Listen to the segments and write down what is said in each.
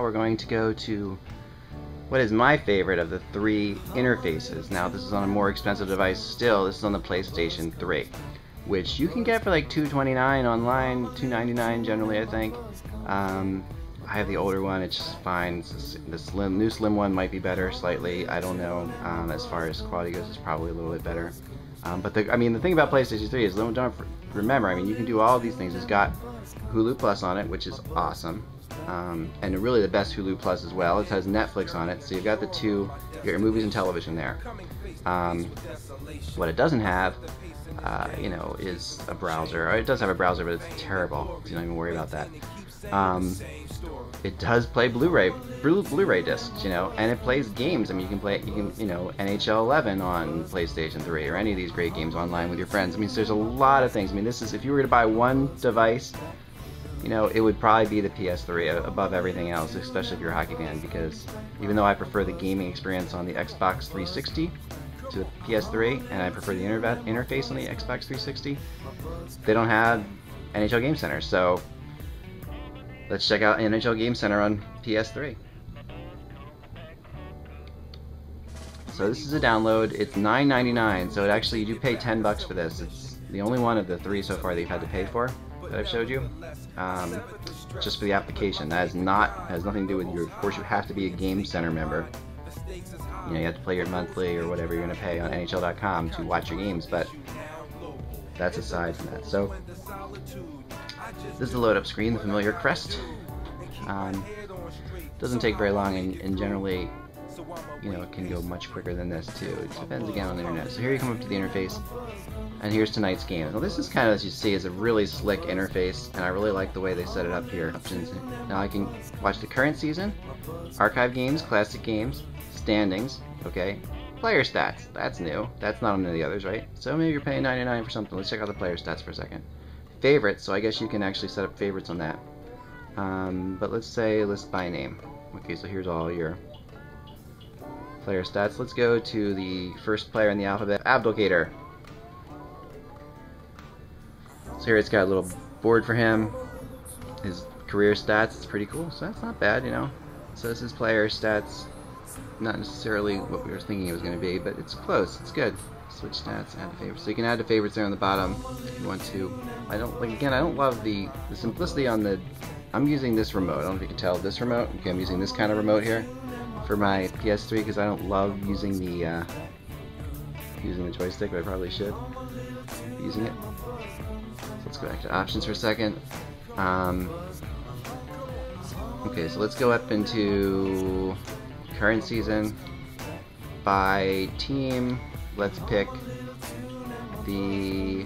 we're going to go to what is my favorite of the three interfaces. Now, this is on a more expensive device still. This is on the PlayStation 3, which you can get for like $229 online, $299 generally, I think. I have the older one, it's just fine. The new slim one might be better slightly, I don't know. As far as quality goes, it's probably a little bit better. But the thing about PlayStation 3 is, don't remember, you can do all of these things. It's got Hulu Plus on it, which is awesome. And really the best Hulu Plus as well. It has Netflix on it, so you've got the two, you got your movies and television there. What it doesn't have, is a browser. Or it does have a browser, but it's terrible, so you don't even worry about that. It does play Blu-ray discs, and it plays games. You can play, NHL 11 on PlayStation 3, or any of these great games online with your friends. So there's a lot of things. This is, if you were to buy one device, it would probably be the PS3 above everything else, especially if you're a hockey fan, because even though I prefer the gaming experience on the Xbox 360 to the PS3, and I prefer the interface on the Xbox 360, they don't have NHL GameCenter, so let's check out NHL GameCenter on PS3. So this is a download. It's $9.99, so you do pay $10 for this. It's the only one of the three so far that you've had to pay for that I've showed you, just for the application. That has nothing to do with of course you have to be a GameCenter member. You have to pay your monthly or whatever you're going to pay on NHL.com to watch your games, but that's aside from that. So this is the load up screen, the familiar crest. Doesn't take very long, and generally, it can go much quicker than this too. It depends again on the internet. So here you come up to the interface, and here's tonight's game. Now this is kind of, as you see, is a really slick interface, and I really like the way they set it up here. Now I can watch the current season, archive games, classic games, standings, okay, player stats. That's new. That's not on any of the others, right? So maybe you're paying $99 for something. Let's check out the player stats for a second. Favorites, so I guess you can actually set up favorites on that. But let's say list by name. Okay, so here's all your player stats. Let's go to the first player in the alphabet, Abdelkader. So here it's got a little board for him, his career stats. It's pretty cool, so that's not bad, So this is player stats. Not necessarily what we were thinking it was going to be, but it's close. It's good. Switch stats, add to favorites. So you can add to favorites there on the bottom if you want to. I don't love the simplicity on the. I'm using this remote. I don't know if you can tell this remote. Okay, I'm using this kind of remote here for my PS3 because I don't love using the joystick, but I probably should be using it. So let's go back to options for a second. Okay, so let's go up into current season by team. Let's pick the.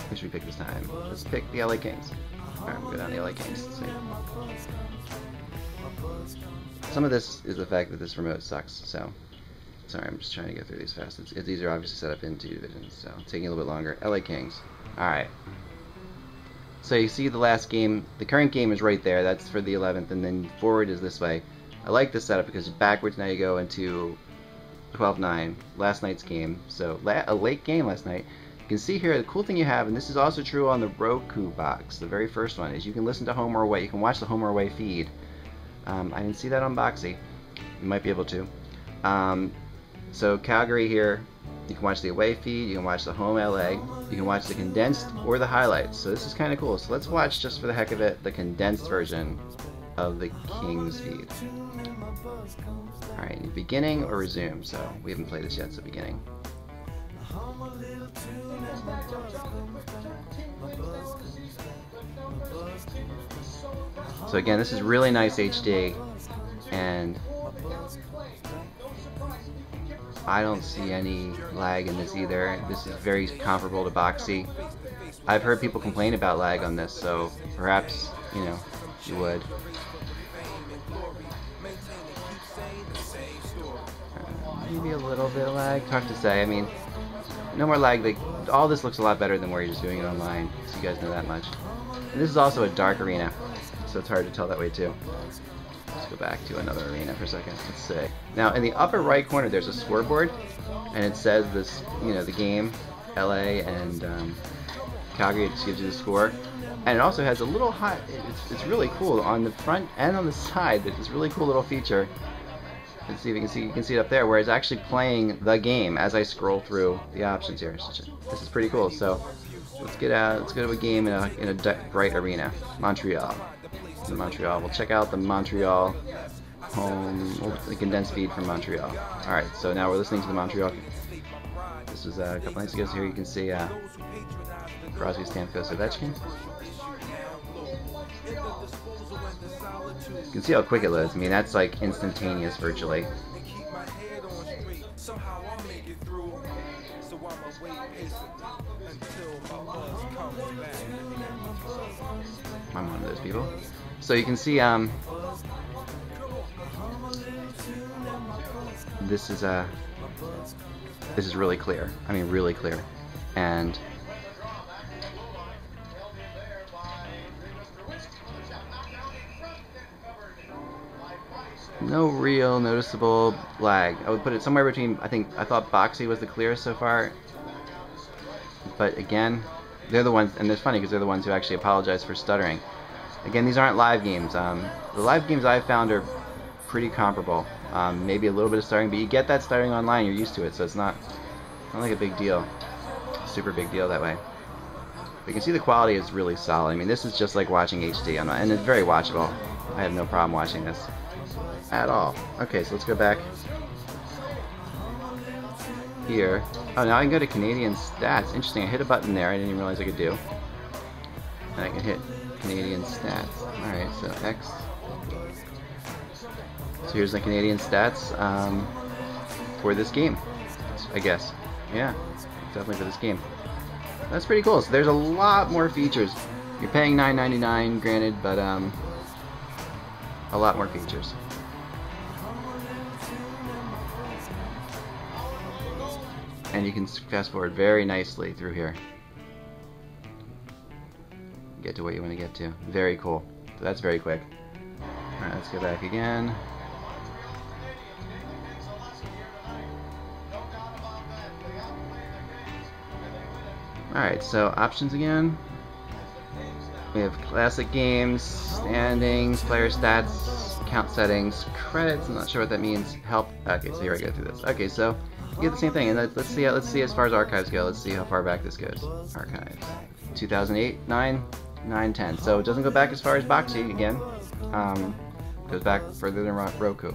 Who should we pick this time? Let's pick the LA Kings. Alright, we'll go down to the LA Kings. Let's see. Some of this is the fact that this remote sucks, so. Sorry, I'm just trying to get through these fast. These are obviously set up in 2 divisions, so it's taking a little bit longer. LA Kings. Alright. So you see the last game, the current game is right there. That's for the 11th, and then forward is this way. I like this setup because backwards now you go into 12-9, last night's game. So a late game last night. You can see here the cool thing you have, and this is also true on the Roku box, the very first one, is you can listen to home or away. You can watch the home or away feed. I didn't see that on Boxy. You might be able to. So Calgary here, you can watch the away feed, you can watch the home LA, you can watch the condensed or the highlights. So this is kind of cool. So let's watch, just for the heck of it, the condensed version of the Kings feed. Alright, beginning or resume. So we haven't played this yet, so beginning. So again, this is really nice HD, and I don't see any lag in this either. This is very comparable to Boxy. I've heard people complain about lag on this, so perhaps, you would. Maybe a little bit of lag, hard to say. No more lag. All this looks a lot better than where you're just doing it online, so you guys know that much. And this is also a dark arena, so it's hard to tell that way too. Let's go back to another arena for a second. Let's see. Now in the upper right corner there's a scoreboard, and it says this, the game, LA and Calgary. It just gives you the score. And it also has a little high, it's really cool on the front and on the side. There's this really cool little feature. Let's see if you can see it up there, where it's actually playing the game as I scroll through the options here. This is pretty cool. So let's get out. Let's go to a game in a bright arena, Montreal. In Montreal, we'll check out the Montreal home, the condensed feed from Montreal. All right, so now we're listening to the Montreal. This was a couple nights ago. So here you can see Crosby, Stamkos, Ovechkin. You can see how quick it loads. I mean, that's like instantaneous virtually. I'm one of those people. So you can see this is really clear. I mean, really clear. And no real noticeable lag. I would put it somewhere between, I thought Boxy was the clearest so far. But again, they're the ones, and it's funny because they're the ones who actually apologize for stuttering. Again, these aren't live games. The live games I've found are pretty comparable. Maybe a little bit of stuttering, but you get that stuttering online, you're used to it, so it's not like a big deal. Super big deal that way. But you can see the quality is really solid. I mean, this is just like watching HD, and it's very watchable. I have no problem watching this at all. Okay, so let's go back here. Oh, now I can go to Canadian stats. Interesting, I hit a button there I didn't even realize I could do. And I can hit Canadian stats. Alright, so X. So here's the Canadian stats for this game, I guess. Yeah, definitely for this game. That's pretty cool. So there's a lot more features. You're paying $9.99, granted, but a lot more features. And you can fast forward very nicely through here. Get to what you want to get to. Very cool. So that's very quick. Alright, let's go back again. Alright, so options again. We have classic games, standings, player stats, account settings, credits. I'm not sure what that means. Help. Okay, so here I go through this. Okay, so you get the same thing, and let's see as far as archives go. Let's see how far back this goes. Archives, 2008, 9, 9, 10. So it doesn't go back as far as Boxy again. Goes back further than Roku.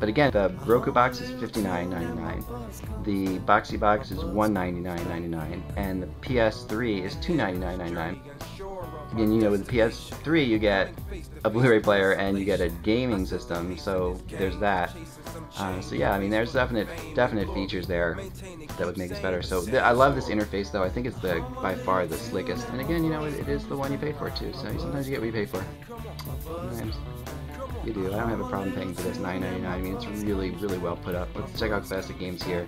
But again, the Roku box is $59.99. The Boxy box is $199.99, and the PS3 is $299.99. And you know, with the PS3 you get a Blu-ray player and you get a gaming system, so there's that. So yeah, I mean, there's definite features there that would make this better. So I love this interface, though. I think it's by far the slickest. And again, you know, it is the one you paid for too. So sometimes you get what you pay for. Sometimes you do. I don't have a problem paying for this $9.99. I mean, it's really, really well put up. Let's check out classic games here.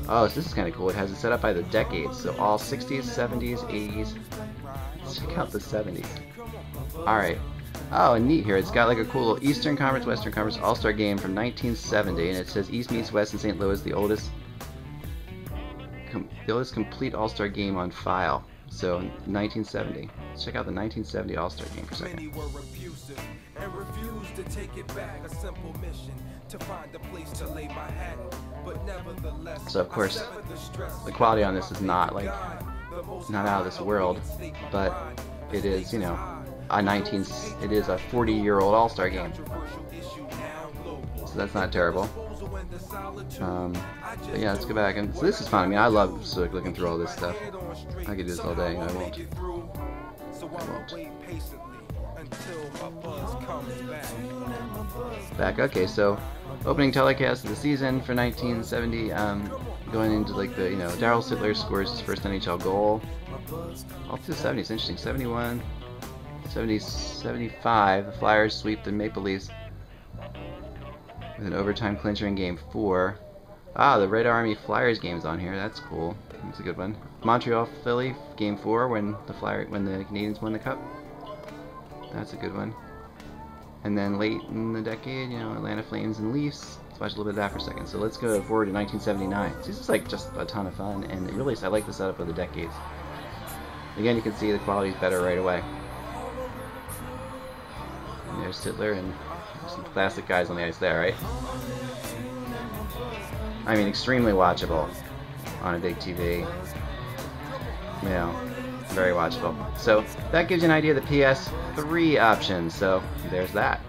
Oh, so this is kind of cool. It has it set up by the decades, so all 60s, 70s, 80s. Let's check out the 70s. Alright. Oh, and neat here. It's got like a cool little Eastern Conference, Western Conference All-Star game from 1970, and it says East meets West in St. Louis, the oldest complete All-Star game on file. So, 1970. Let's check out the 1970 All-Star game for a second. So, of course, the quality on this is not out of this world, but it is, you know, it is a 40-year-old All-Star game. So that's not terrible. But yeah, let's go back. And so this is fun. I mean, I love looking through all this stuff. I could do this all day, and I won't. Back. Okay, so opening telecast of the season for 1970. Going into like the, you know, Darryl Sittler scores his first NHL goal. All through the 70s. Interesting. 71. 70, 75, the Flyers sweep the Maple Leafs with an overtime clincher in Game 4. Ah, the Red Army Flyers game's on here. That's cool. That's a good one. Montreal Philly Game 4 when the Canadiens won the Cup. That's a good one. And then late in the decade, you know, Atlanta Flames and Leafs. Let's watch a little bit of that for a second. So let's go forward to 1979. So this is like just a ton of fun, and really, I like the setup of the decades. Again, you can see the quality's better right away. And there's Sittler and some classic guys on the ice there, right? I mean, extremely watchable on a big TV. You know, very watchable. So that gives you an idea of the PS3 options. So there's that.